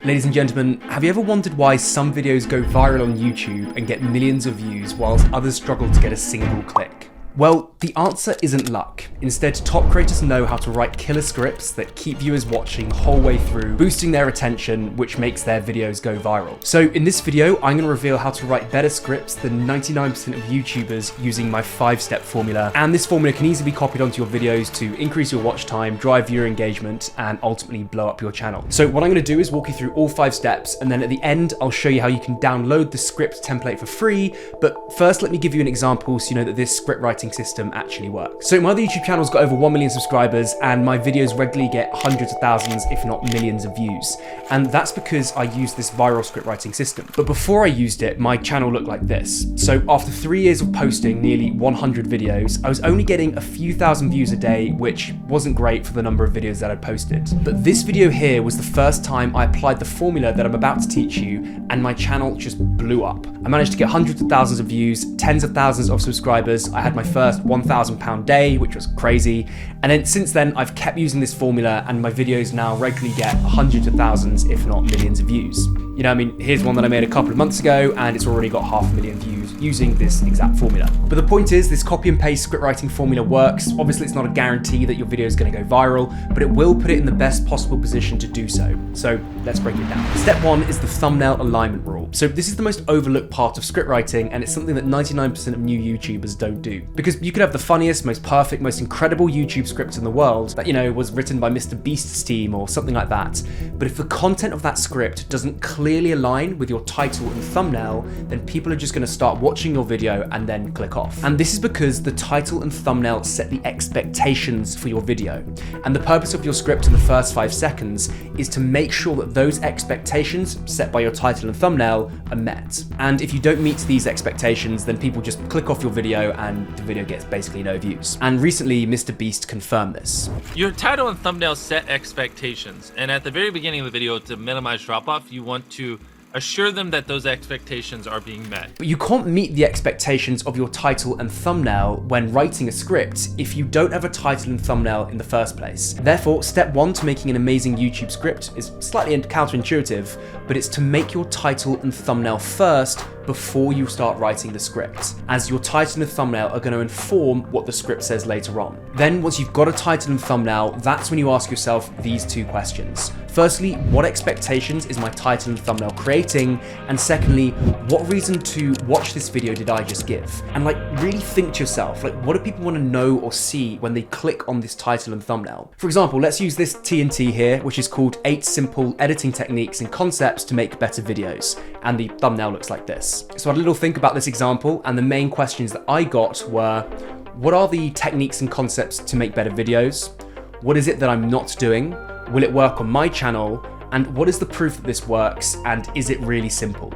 Ladies and gentlemen, have you ever wondered why some videos go viral on YouTube and get millions of views whilst others struggle to get a single click? Well, the answer isn't luck. Instead, top creators know how to write killer scripts that keep viewers watching the whole way through, boosting their attention, which makes their videos go viral. So in this video, I'm going to reveal how to write better scripts than 99% of YouTubers using my 5-step formula. And this formula can easily be copied onto your videos to increase your watch time, drive viewer engagement, and ultimately blow up your channel. So what I'm going to do is walk you through all 5 steps, and then at the end, I'll show you how you can download the script template for free. But first, let me give you an example so you know that this script writing system actually works. So my other YouTube channel's got over 1 million subscribers, and my videos regularly get hundreds of thousands, if not millions of views. And that's because I use this viral script writing system. But before I used it, my channel looked like this. So after 3 years of posting nearly 100 videos, I was only getting a few thousand views a day, which wasn't great for the number of videos that I posted. But this video here was the first time I applied the formula that I'm about to teach you, and my channel just blew up. I managed to get hundreds of thousands of views, tens of thousands of subscribers. I had my first £1,000 day, which was crazy. And then since then, I've kept using this formula, and my videos now regularly get hundreds of thousands, if not millions of views. You know, I mean, here's one that I made a couple of months ago, and it's already got 500,000 views using this exact formula. But the point is, this copy and paste script writing formula works. Obviously, it's not a guarantee that your video is going to go viral, but it will put it in the best possible position to do so. So let's break it down. Step 1 is the thumbnail alignment rule. So this is the most overlooked part of script writing, and it's something that 99% of new YouTubers don't do. Because you could have the funniest, most perfect, most incredible YouTube script in the world that, you know, was written by Mr. Beast's team or something like that. But if the content of that script doesn't clearly align with your title and thumbnail, then people are just going to start watching your video and then click off. And this is because the title and thumbnail set the expectations for your video. And the purpose of your script in the first 5 seconds is to make sure that those expectations set by your title and thumbnail are met. And if you don't meet these expectations, then people just click off your video and the video gets basically no views. And recently, Mr. Beast confirmed this. Your title and thumbnail set expectations, and at the very beginning of the video, to minimize drop-off, you want to assure them that those expectations are being met. But you can't meet the expectations of your title and thumbnail when writing a script if you don't have a title and thumbnail in the first place. Therefore, step 1 to making an amazing YouTube script is slightly counterintuitive, but it's to make your title and thumbnail first before you start writing the script, as your title and thumbnail are going to inform what the script says later on. Then once you've got a title and thumbnail, that's when you ask yourself these 2 questions. Firstly, what expectations is my title and thumbnail creating? And secondly, what reason to watch this video did I just give? And really think to yourself, what do people want to know or see when they click on this title and thumbnail? For example, let's use this TNT here, which is called 8 Simple Editing Techniques and Concepts to Make Better Videos. And the thumbnail looks like this. So I had a little think about this example, and the main questions that I got were, what are the techniques and concepts to make better videos? What is it that I'm not doing? Will it work on my channel? And what is the proof that this works? And is it really simple?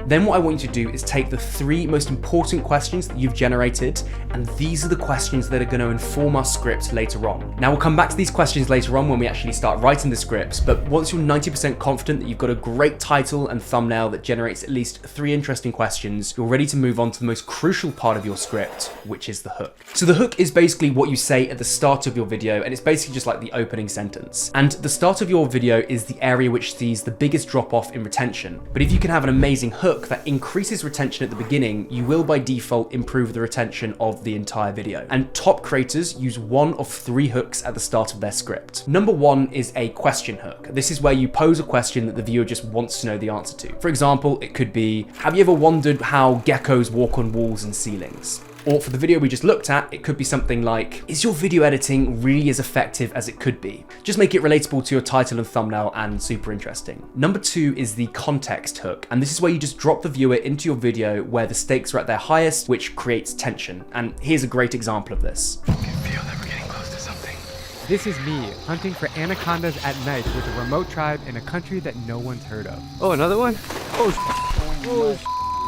Then what I want you to do is take the 3 most important questions that you've generated, and these are the questions that are going to inform our script later on. Now we'll come back to these questions later on when we actually start writing the scripts, but once you're 90% confident that you've got a great title and thumbnail that generates at least 3 interesting questions, you're ready to move on to the most crucial part of your script, which is the hook. So the hook is basically what you say at the start of your video, and it's basically just like the opening sentence. And the start of your video is the area which sees the biggest drop off in retention. But if you can have an amazing hook that increases retention at the beginning, you will by default improve the retention of the entire video. And top creators use 1 of 3 hooks at the start of their script. Number 1 is a question hook. This is where you pose a question that the viewer just wants to know the answer to. For example, it could be, have you ever wondered how geckos walk on walls and ceilings? Or for the video we just looked at, it could be something like, is your video editing really as effective as it could be? Just make it relatable to your title and thumbnail and super interesting. Number 2 is the context hook. And this is where you just drop the viewer into your video where the stakes are at their highest, which creates tension. And here's a great example of this. I can feel that we're getting close to something. This is me, hunting for anacondas at night with a remote tribe in a country that no one's heard of. Oh, another one? Oh,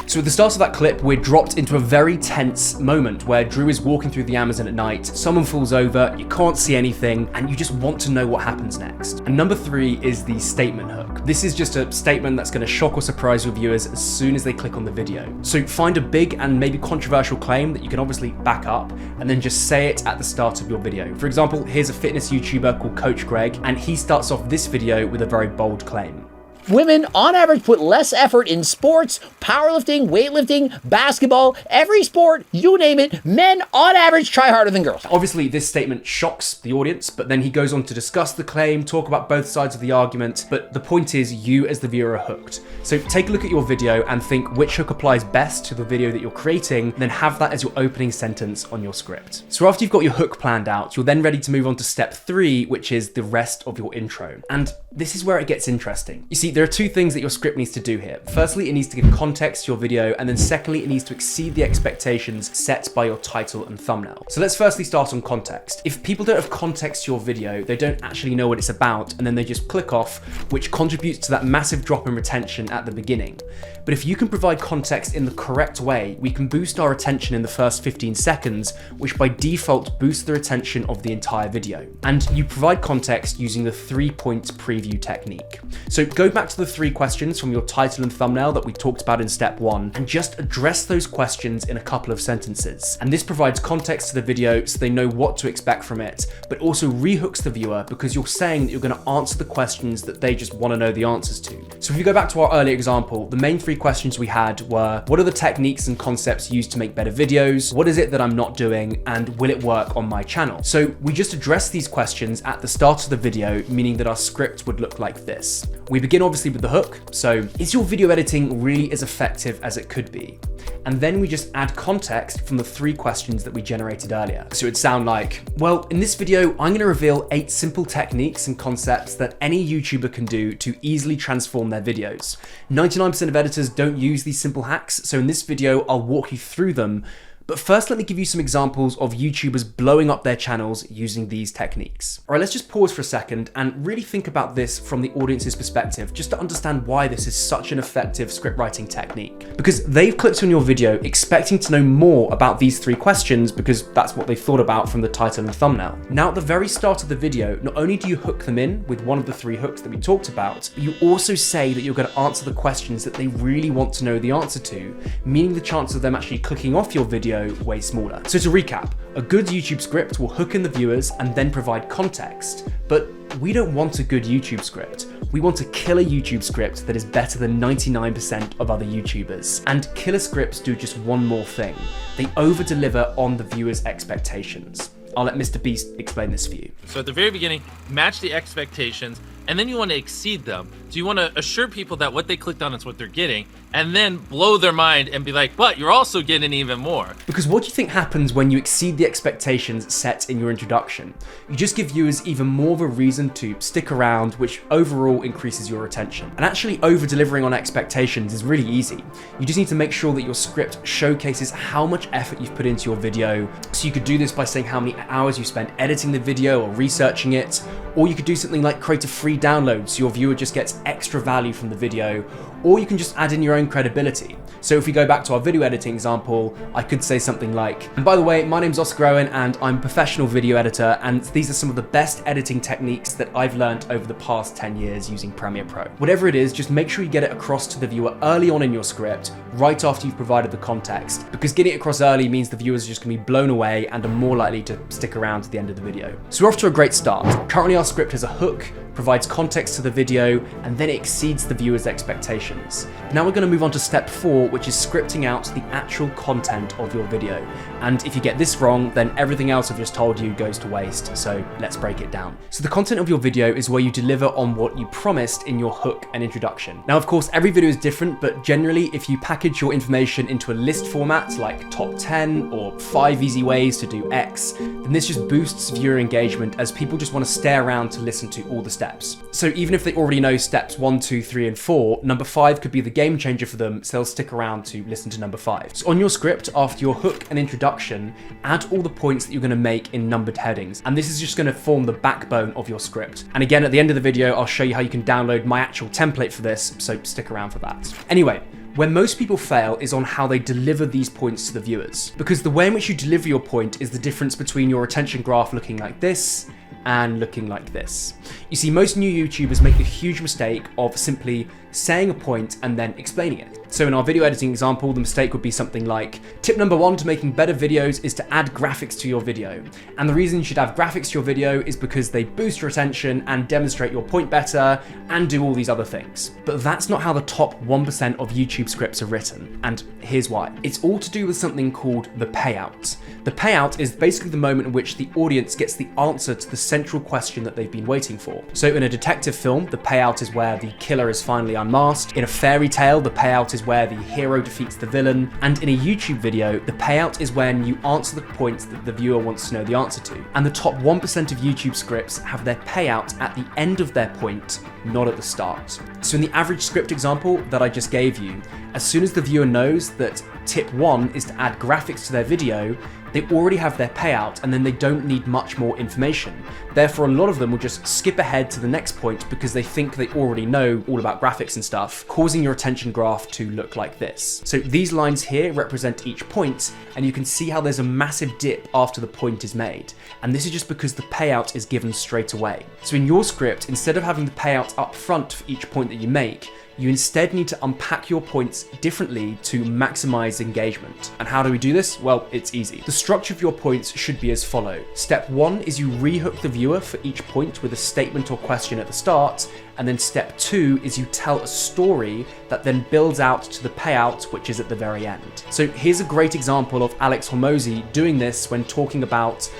So at the start of that clip, we're dropped into a very tense moment where Drew is walking through the Amazon at night, someone falls over, you can't see anything, and you just want to know what happens next. And number 3 is the statement hook. This is just a statement that's going to shock or surprise your viewers as soon as they click on the video. So find a big and maybe controversial claim that you can obviously back up, and then just say it at the start of your video. For example, here's a fitness YouTuber called Coach Greg, and he starts off this video with a very bold claim. Women, on average, put less effort in sports, powerlifting, weightlifting, basketball, every sport, you name it. Men, on average, try harder than girls. Obviously, this statement shocks the audience, but then he goes on to discuss the claim, talk about both sides of the argument, but the point is you as the viewer are hooked. So take a look at your video and think which hook applies best to the video that you're creating, then have that as your opening sentence on your script. So after you've got your hook planned out, you're then ready to move on to step 3, which is the rest of your intro. And this is where it gets interesting. You see, there are 2 things that your script needs to do here. Firstly, it needs to give context to your video, and then secondly, it needs to exceed the expectations set by your title and thumbnail. So let's firstly start on context. If people don't have context to your video, they don't actually know what it's about, and then they just click off, which contributes to that massive drop in retention at the beginning. But if you can provide context in the correct way, we can boost our attention in the first 15 seconds, which by default boosts the retention of the entire video. And you provide context using the 3-point preview technique. So go back to the 3 questions from your title and thumbnail that we talked about in step 1, and just address those questions in a couple of sentences. And this provides context to the video so they know what to expect from it, but also rehooks the viewer because you're saying that you're going to answer the questions that they just want to know the answers to. So if you go back to our earlier example, the main 3 questions we had were, what are the techniques and concepts used to make better videos? What is it that I'm not doing? And will it work on my channel? So we just address these questions at the start of the video, meaning that our script would look like this. We begin obviously with the hook. So is your video editing really as effective as it could be? And then we just add context from the 3 questions that we generated earlier. So it'd sound like, well, in this video, I'm going to reveal 8 simple techniques and concepts that any YouTuber can do to easily transform their videos. 99% of editors don't use these simple hacks, so in this video, I'll walk you through them. But first, let me give you some examples of YouTubers blowing up their channels using these techniques. All right, let's just pause for a second and really think about this from the audience's perspective, just to understand why this is such an effective script writing technique. Because they've clicked on your video expecting to know more about these 3 questions because that's what they thought about from the title and thumbnail. Now, at the very start of the video, not only do you hook them in with one of the 3 hooks that we talked about, but you also say that you're going to answer the questions that they really want to know the answer to, meaning the chance of them actually clicking off your video way smaller. So to recap, a good YouTube script will hook in the viewers and then provide context, but we don't want a good YouTube script. We want a killer YouTube script that is better than 99% of other YouTubers. And killer scripts do just one more thing. They over-deliver on the viewers' expectations. I'll let Mr. Beast explain this for you. So at the very beginning, match the expectations, and then you want to exceed them. So you want to assure people that what they clicked on is what they're getting, and then blow their mind and be like, but you're also getting even more. Because what do you think happens when you exceed the expectations set in your introduction? You just give viewers even more of a reason to stick around, which overall increases your retention. And actually over-delivering on expectations is really easy. You just need to make sure that your script showcases how much effort you've put into your video. So you could do this by saying how many hours you spent editing the video or researching it, or you could do something like create a free download so your viewer just gets extra value from the video, or you can just add in your own credibility. So if we go back to our video editing example, I could say something like, and by the way, my name's Oscar Owen and I'm a professional video editor, and these are some of the best editing techniques that I've learned over the past 10 years using Premiere Pro. Whatever it is, just make sure you get it across to the viewer early on in your script, right after you've provided the context, because getting it across early means the viewers are just gonna be blown away and are more likely to stick around to the end of the video. So we're off to a great start. Currently our script has a hook, provides context to the video, and then it exceeds the viewer's expectations. Now we're going to move on to step 4, which is scripting out the actual content of your video. And if you get this wrong, then everything else I've just told you goes to waste. So let's break it down. So the content of your video is where you deliver on what you promised in your hook and introduction. Now, of course, every video is different, but generally, if you package your information into a list format like top 10 or 5 easy ways to do X, then this just boosts viewer engagement as people just want to stay around to listen to all the steps. So even if they already know steps 1, 2, 3, and 4, number 5 could be the game changer for them, so they'll stick around to listen to number 5. So on your script, after your hook and introduction, add all the points that you're going to make in numbered headings, and this is just going to form the backbone of your script. And again, at the end of the video, I'll show you how you can download my actual template for this, so stick around for that. Anyway, where most people fail is on how they deliver these points to the viewers. Because the way in which you deliver your point is the difference between your retention graph looking like this and looking like this. You see, most new YouTubers make the huge mistake of simply saying a point and then explaining it. So in our video editing example, the mistake would be something like, tip number 1 to making better videos is to add graphics to your video. And the reason you should have graphics to your video is because they boost your attention and demonstrate your point better and do all these other things. But that's not how the top 1% of YouTube scripts are written. And here's why. It's all to do with something called the payout. The payout is basically the moment in which the audience gets the answer to the central question that they've been waiting for. So in a detective film, the payout is where the killer is finally unmasked. In a fairy tale, the payout is where the hero defeats the villain. And in a YouTube video, the payout is when you answer the points that the viewer wants to know the answer to. And the top 1% of YouTube scripts have their payout at the end of their point, not at the start. So in the average script example that I just gave you, as soon as the viewer knows that tip 1 is to add graphics to their video, they already have their payout and then they don't need much more information. Therefore, a lot of them will just skip ahead to the next point because they think they already know all about graphics and stuff, causing your attention graph to look like this. So these lines here represent each point, and you can see how there's a massive dip after the point is made. And this is just because the payout is given straight away. So in your script, instead of having the payout up front for each point that you make, you instead need to unpack your points differently to maximize engagement. And how do we do this? Well, it's easy. The structure of your points should be as follows. Step 1 is you rehook the viewer for each point with a statement or question at the start, and then step 2 is you tell a story that then builds out to the payout, which is at the very end. So here's a great example of Alex Hormozi doing this when talking about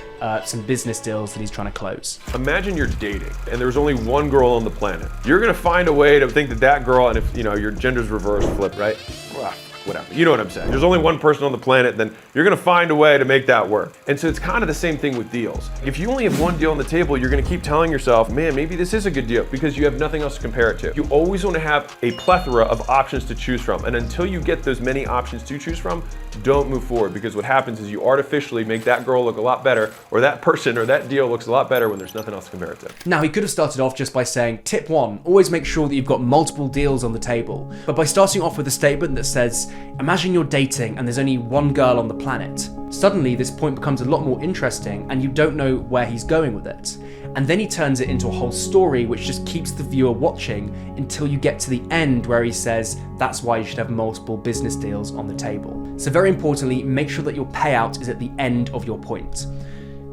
some business deals that he's trying to close. Imagine you're dating and there's only one girl on the planet. You're gonna find a way to think that that girl, and if you know your gender's reversed, flip, right? Whatever, you know what I'm saying. There's only one person on the planet, then you're gonna find a way to make that work. And so it's kind of the same thing with deals. If you only have one deal on the table, you're gonna keep telling yourself, man, maybe this is a good deal, because you have nothing else to compare it to. You always wanna have a plethora of options to choose from. And until you get those many options to choose from, don't move forward, because what happens is you artificially make that girl look a lot better, or that person or that deal looks a lot better when there's nothing else to compare it to. Now, he could have started off just by saying, tip 1, always make sure that you've got multiple deals on the table. But by starting off with a statement that says, imagine you're dating and there's only one girl on the planet, suddenly this point becomes a lot more interesting and you don't know where he's going with it. And then he turns it into a whole story which just keeps the viewer watching until you get to the end where he says, that's why you should have multiple business deals on the table. So very importantly, make sure that your payout is at the end of your point.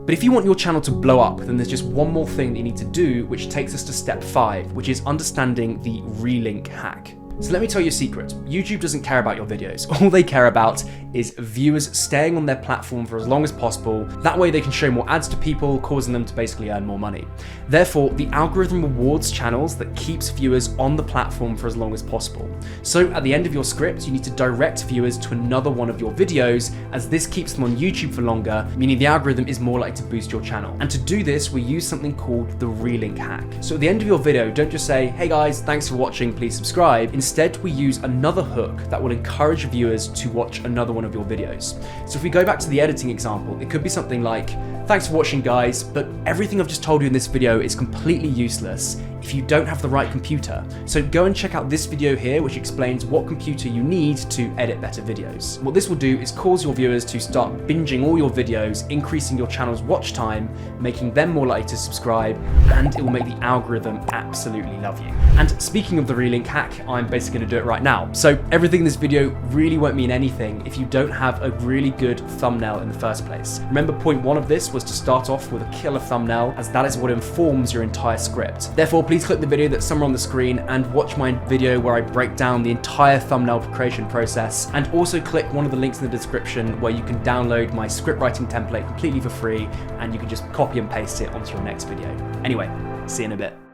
But if you want your channel to blow up, then there's just one more thing that you need to do, which takes us to step 5, which is understanding the relink hack. So let me tell you a secret. YouTube doesn't care about your videos. All they care about is viewers staying on their platform for as long as possible. That way they can show more ads to people, causing them to basically earn more money. Therefore, the algorithm rewards channels that keeps viewers on the platform for as long as possible. So at the end of your script, you need to direct viewers to another one of your videos, as this keeps them on YouTube for longer, meaning the algorithm is more likely to boost your channel. And to do this, we use something called the relink hack. So at the end of your video, don't just say, hey guys, thanks for watching, please subscribe. Instead, we use another hook that will encourage viewers to watch another one of your videos. So if we go back to the editing example, it could be something like, thanks for watching guys, but everything I've just told you in this video is completely useless if you don't have the right computer. So go and check out this video here, which explains what computer you need to edit better videos. What this will do is cause your viewers to start binging all your videos, increasing your channel's watch time, making them more likely to subscribe, and it will make the algorithm absolutely love you. And speaking of the relink hack, I'm basically gonna do it right now. So everything in this video really won't mean anything if you don't have a really good thumbnail in the first place. Remember, point 1 of this was to start off with a killer thumbnail, as that is what informs your entire script. Therefore, please click the video that's somewhere on the screen and watch my video where I break down the entire thumbnail creation process, and also click one of the links in the description where you can download my script writing template completely for free, and you can just copy and paste it onto your next video. Anyway, see you in a bit.